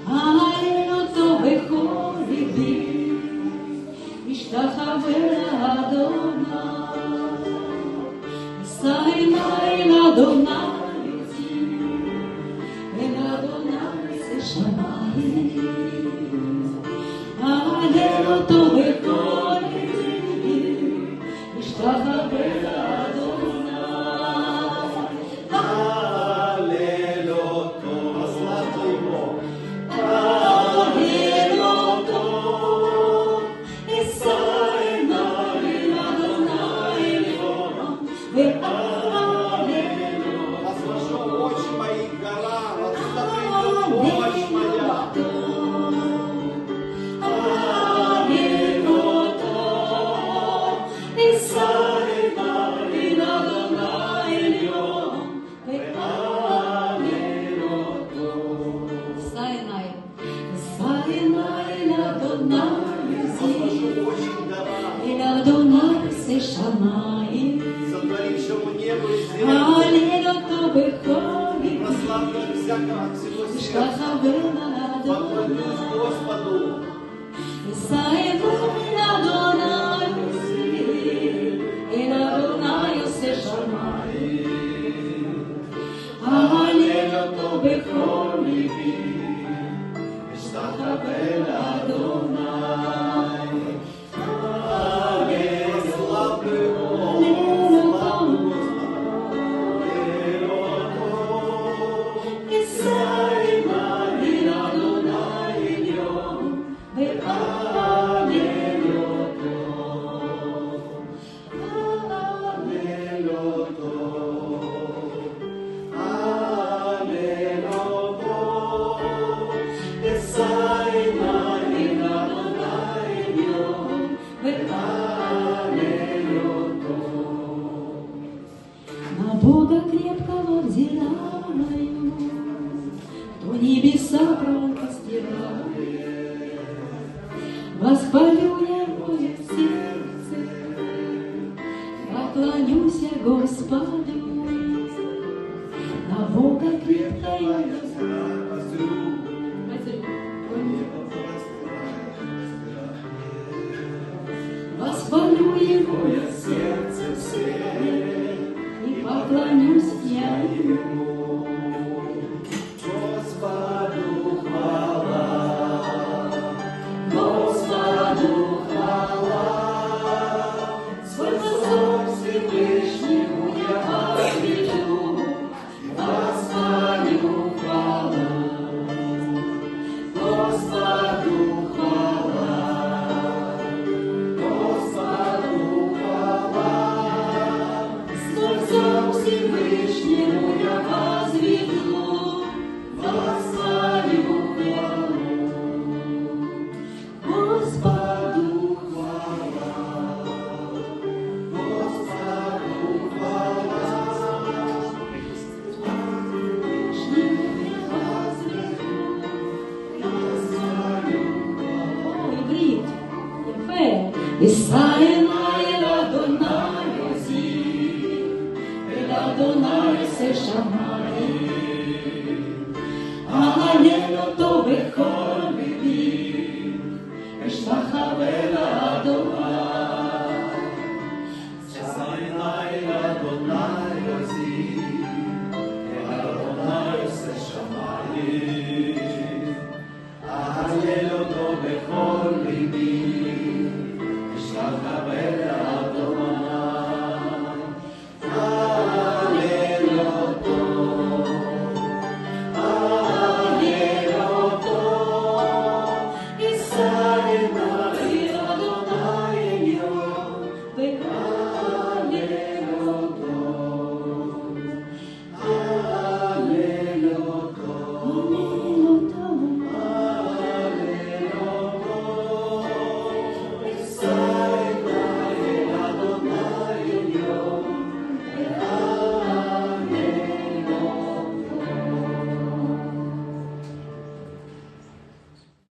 Алело то виходить, משתחווה לאדוני, אשא עיני לאדוני, אל אדוני זה שמיים. אהלל אותו בכל ליבי, משתחווה לאדוני. הלל אותו, הסלחנו עמו. הלל אותו, אשא עיני לאדוני עליון, והללו. Возложу очи мои к горам, откуда придет помощь моя. Возложу очи к горам, сотворившему небо и землю. Прославлю от всего сердца, поклонюсь Господу. הלל אותו בכל ליבי, משתחווה לאדוני. Славлю его, славлю Господа. Исай нами Адонай идем, והלל אותו, הלל אותו, הלל אותו. Исай нами Адонай идем, והלל אותו. На Бога крепкого взираю, кто небеса простирает. Восхвалю я мое сердце, поклонюсь я Господу. На Бога крепкого восхвалю Его Мое сердце все и поклонюсь я Ему. Господу хвала, Господу хвала, сколько слов Всевышнему я возвелю, восхвалю хвала. Господу хвала, Господу хвала, сколько слов Всевышнему я возвелю, восхвалю хвалу. Господу хвала, Господу хвала, Всевышнему я возвелю, восхвалю хвалу. עברית, יפה. אשא עיני אל אדוני עוזי, אל אדוני עושה שמיים. אהלל אותו בכל